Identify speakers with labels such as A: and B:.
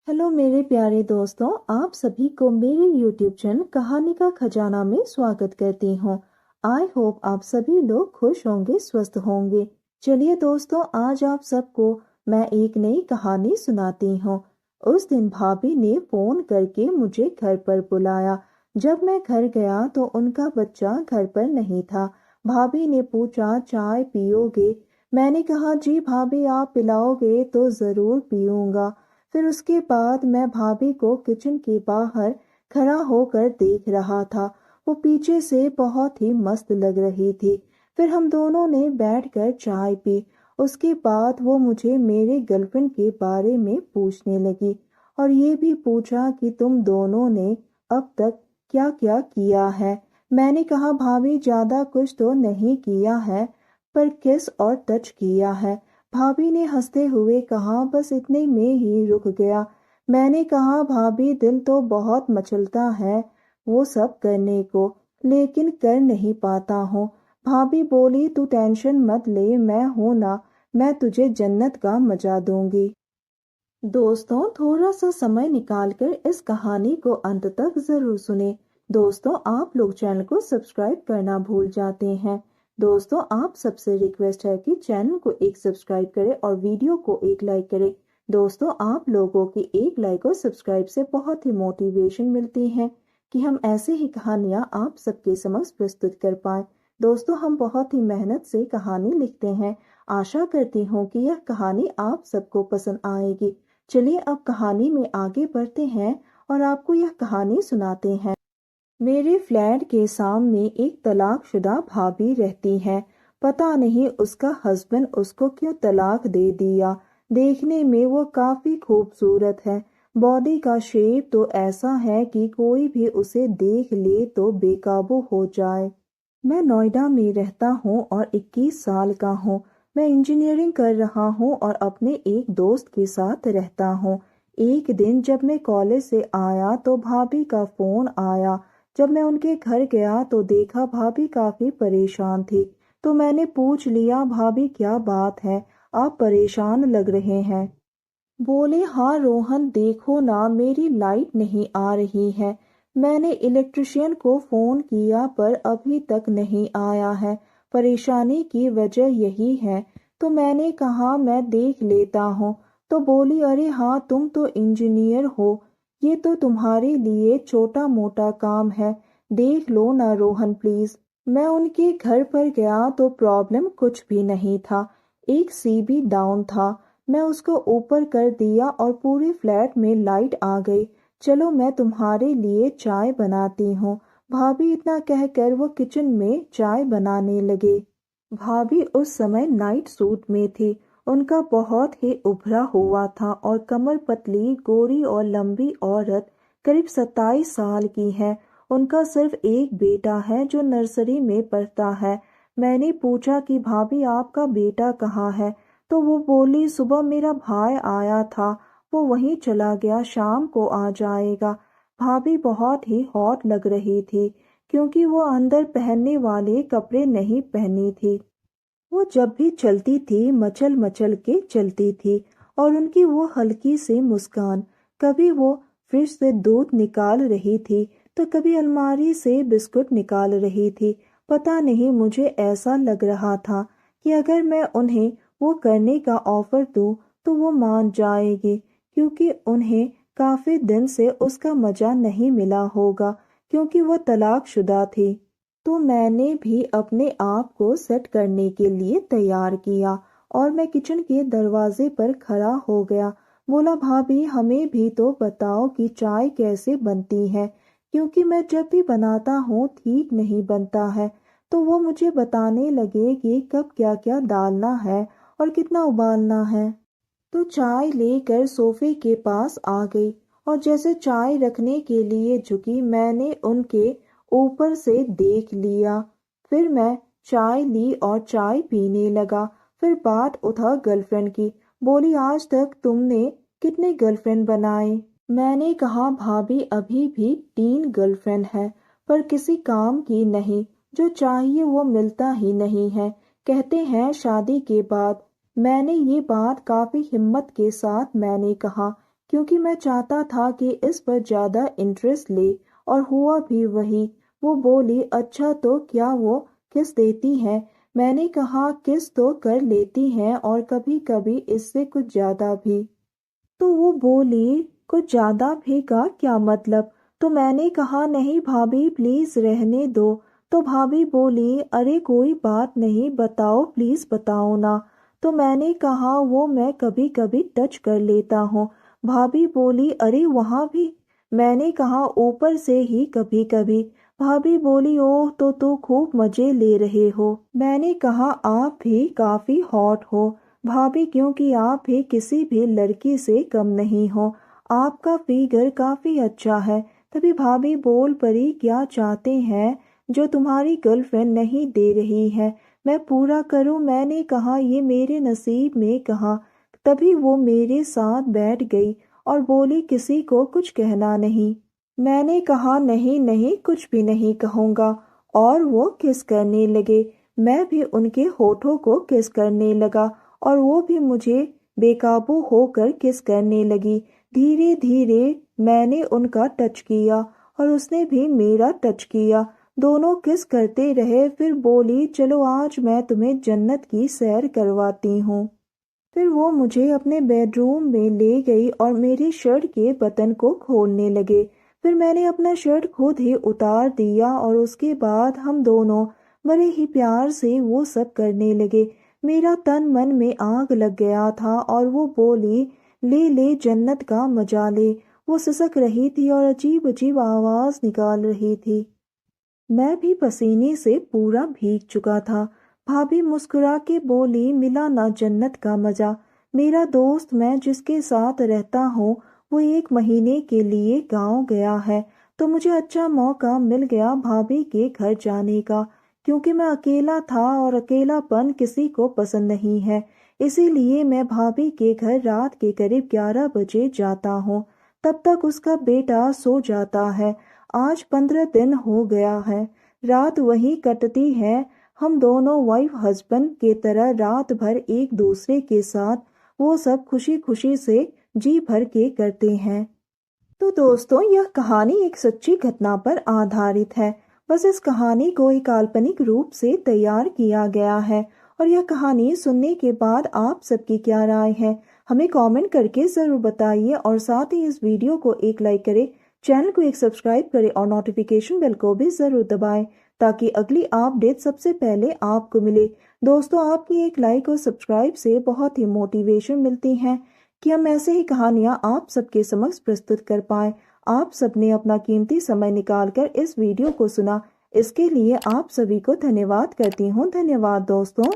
A: Hello मेरे प्यारे दोस्तों, आप सभी को मेरे YouTube चैनल कहानी का खजाना में स्वागत करती हूँ। आई होप आप सभी लोग खुश होंगे, स्वस्थ होंगे। चलिए दोस्तों, आज आप सबको मैं एक नई कहानी सुनाती हूँ। उस दिन भाभी ने फोन करके मुझे घर पर बुलाया। जब मैं घर गया तो उनका बच्चा घर पर नहीं था। भाभी ने पूछा, चाय पियोगे? मैंने कहा, जी भाभी, आप पिलाओगे तो जरूर पीऊंगा। फिर उसके बाद मैं भाभी को किचन के बाहर खड़ा होकर देख रहा था। वो पीछे से बहुत ही मस्त लग रही थी। फिर हम दोनों ने बैठकर चाय पी। उसके बाद वो मुझे मेरे गर्लफ्रेंड के बारे में पूछने लगी और ये भी पूछा कि तुम दोनों ने अब तक क्या क्या किया है। मैंने कहा, भाभी ज्यादा कुछ तो नहीं किया है, पर किस और टच किया है। भाभी ने हंसते हुए कहा, बस इतने में ही रुक गया। मैंने कहा, भाभी दिल तो बहुत मचलता है वो सब करने को, लेकिन कर नहीं पाता हूँ। भाभी बोली, तू टेंशन मत ले, मैं हूं ना, मैं तुझे जन्नत का मजा दूंगी। दोस्तों, थोड़ा सा समय निकालकर इस कहानी को अंत तक जरूर सुने। दोस्तों, आप लोग चैनल को सब्सक्राइब करना भूल जाते हैं। दोस्तों, आप सबसे रिक्वेस्ट है कि चैनल को एक सब्सक्राइब करें और वीडियो को एक लाइक करें। दोस्तों, आप लोगों की एक लाइक और सब्सक्राइब से बहुत ही मोटिवेशन मिलती है कि हम ऐसे ही कहानियां आप सबके समक्ष प्रस्तुत कर पाए। दोस्तों, हम बहुत ही मेहनत से कहानी लिखते हैं। आशा करती हूँ कि यह कहानी आप सबको पसंद आएगी। चलिए अब कहानी में आगे बढ़ते हैं और आपको यह कहानी सुनाते हैं। मेरे फ्लैट के सामने एक तलाकशुदा भाभी रहती है। पता नहीं उसका हस्बैंड उसको क्यों तलाक दे दिया। देखने में वो काफी खूबसूरत है। बॉडी का शेप तो ऐसा है कि कोई भी उसे देख ले तो बेकाबू हो जाए। मैं नोएडा में रहता हूँ और 21 साल का हूँ। मैं इंजीनियरिंग कर रहा हूँ और अपने एक दोस्त के साथ रहता हूँ। एक दिन जब मैं कॉलेज से आया तो भाभी का फोन आया। जब मैं उनके घर गया तो देखा भाभी काफी परेशान थी। तो मैंने पूछ लिया, भाभी क्या बात है, आप परेशान लग रहे हैं। बोले, हाँ रोहन, देखो ना, मेरी लाइट नहीं आ रही है। मैंने इलेक्ट्रिशियन को फोन किया पर अभी तक नहीं आया है। परेशानी की वजह यही है। तो मैंने कहा, मैं देख लेता हूँ। तो बोली, अरे हाँ, तुम तो इंजीनियर हो, ये तो तुम्हारे लिए छोटा मोटा काम है, देख लो ना रोहन प्लीज। मैं उनके घर पर गया तो प्रॉब्लम कुछ भी नहीं था। एक सीबी डाउन था। मैं उसको ऊपर कर दिया और पूरे फ्लैट में लाइट आ गई। चलो मैं तुम्हारे लिए चाय बनाती हूँ। भाभी इतना कहकर वो किचन में चाय बनाने लगे। भाभी उस समय नाइट सूट में थी। उनका बहुत ही उभरा हुआ था और कमर पतली, गोरी और लंबी औरत, करीब 27 साल की है। उनका सिर्फ एक बेटा है जो नर्सरी में पढ़ता है। मैंने पूछा कि भाभी आपका बेटा कहाँ है? तो वो बोली, सुबह मेरा भाई आया था, वो वहीं चला गया, शाम को आ जाएगा। भाभी बहुत ही हॉट लग रही थी क्योंकि वो अंदर पहनने वाले कपड़े नहीं पहनी थी। वो जब भी चलती थी मचल मचल के चलती थी और उनकी वो हल्की सी मुस्कान, कभी वो फ्रिज से दूध निकाल रही थी तो कभी अलमारी से बिस्कुट निकाल रही थी। पता नहीं, मुझे ऐसा लग रहा था कि अगर मैं उन्हें वो करने का ऑफर दूं तो वो मान जाएगी, क्योंकि उन्हें काफी दिन से उसका मजा नहीं मिला होगा क्योंकि वो तलाकशुदा थी। तो मैंने भी अपने आप को सेट करने के लिए तैयार किया और मैं किचन के दरवाजे पर खड़ा हो गया। बोला, भाभी हमें भी तो बताओ कि चाय कैसे बनती है, क्योंकि मैं जब भी बनाता हूँ ठीक नहीं बनता है। तो वो मुझे बताने लगे कि कब क्या क्या डालना है और कितना उबालना है। तो चाय लेकर सोफे के पास आ गई और जैसे चाय रखने के लिए झुकी, मैंने उनके ऊपर से देख लिया। फिर मैं चाय ली और चाय पीने लगा। फिर बात उठा गर्लफ्रेंड की। बोली, आज तक तुमने कितने गर्लफ्रेंड बनाए? मैंने कहा, भाभी अभी भी 3 गर्लफ्रेंड है, पर किसी काम की नहीं, जो चाहिए वो मिलता ही नहीं है, कहते हैं शादी के बाद। मैंने ये बात काफी हिम्मत के साथ मैंने कहा, क्योंकि मैं चाहता था कि इस पर ज़्यादा इंटरेस्ट ले, और हुआ भी वही। वो बोली, अच्छा तो क्या वो किस देती हैं? मैंने कहा, किस तो कर लेती हैं, और कभी कभी इससे कुछ ज़्यादा भी। तो वो बोली, कुछ ज़्यादा भी का क्या मतलब? तो मैंने कहा, नहीं भाभी प्लीज़ रहने दो। तो भाभी बोली, अरे कोई बात नहीं, बताओ प्लीज़ बताओ ना। तो मैंने कहा, वो मैं कभी कभी टच कर लेता हूँ। भाभी बोली, अरे वहाँ भी? मैंने कहा, ऊपर से ही कभी कभी। भाभी बोली, ओह तो खूब मज़े ले रहे हो। मैंने कहा, आप भी काफ़ी हॉट हो भाभी, क्योंकि आप भी किसी भी लड़की से कम नहीं हो। आपका फिगर काफी अच्छा है। तभी भाभी बोल पड़ी, क्या चाहते हैं जो तुम्हारी गर्लफ्रेंड नहीं दे रही है, मैं पूरा करूं? मैंने कहा, ये मेरे नसीब में कहा। तभी वो मेरे साथ बैठ गई और बोली, किसी को कुछ कहना नहीं। मैंने कहा, नहीं नहीं, कुछ भी नहीं कहूँगा। और वो किस करने लगे। मैं भी उनके होठों को किस करने लगा, और वो भी मुझे बेकाबू होकर किस करने लगी। धीरे धीरे मैंने उनका टच किया और उसने भी मेरा टच किया। दोनों किस करते रहे। फिर बोली, चलो आज मैं तुम्हें जन्नत की सैर करवाती हूँ। फिर वो मुझे अपने बेडरूम में ले गई और मेरी शर्ट के बटन को खोलने लगे। फिर मैंने अपना शर्ट खुद ही उतार दिया और उसके बाद हम दोनों बड़े ही प्यार से वो सब करने लगे। मेरा तन मन में आग लग गया था और वो बोली, ले ले जन्नत का मजा ले। वो सिसक रही थी और अजीब अजीब आवाज निकाल रही थी। मैं भी पसीने से पूरा भीग चुका था। भाभी मुस्कुरा के बोली, मिला ना जन्नत का मजा। मेरा दोस्त, मैं जिसके साथ रहता हूँ, वो 1 महीने के लिए गांव गया है, तो मुझे अच्छा मौका मिल गया भाभी के घर जाने का। क्योंकि मैं अकेला था और अकेलापन किसी को पसंद नहीं है, इसीलिए मैं भाभी के घर रात के करीब 11 बजे जाता हूँ। तब तक उसका बेटा सो जाता है। आज 15 दिन हो गया है, रात वही कटती है। हम दोनों वाइफ हस्बैंड के तरह रात भर एक दूसरे के साथ वो सब खुशी खुशी से जी भर के करते हैं। तो दोस्तों, यह कहानी एक सच्ची घटना पर आधारित है। बस इस कहानी को एक काल्पनिक रूप से तैयार किया गया है। और यह कहानी सुनने के बाद आप सबकी क्या राय है, हमें कमेंट करके ज़रूर बताइए। और साथ ही इस वीडियो को एक लाइक करें, चैनल को एक सब्सक्राइब करें और नोटिफिकेशन बेल को भी ज़रूर दबाएं, ताकि अगली अपडेट सबसे पहले आपको मिले। दोस्तों, आपकी एक लाइक और सब्सक्राइब से बहुत ही मोटिवेशन मिलती है कि हम ऐसे ही कहानियां आप सबके समक्ष प्रस्तुत कर पाएं। आप सबने अपना कीमती समय निकालकर इस वीडियो को सुना, इसके लिए आप सभी को धन्यवाद करती हूँ। धन्यवाद दोस्तों।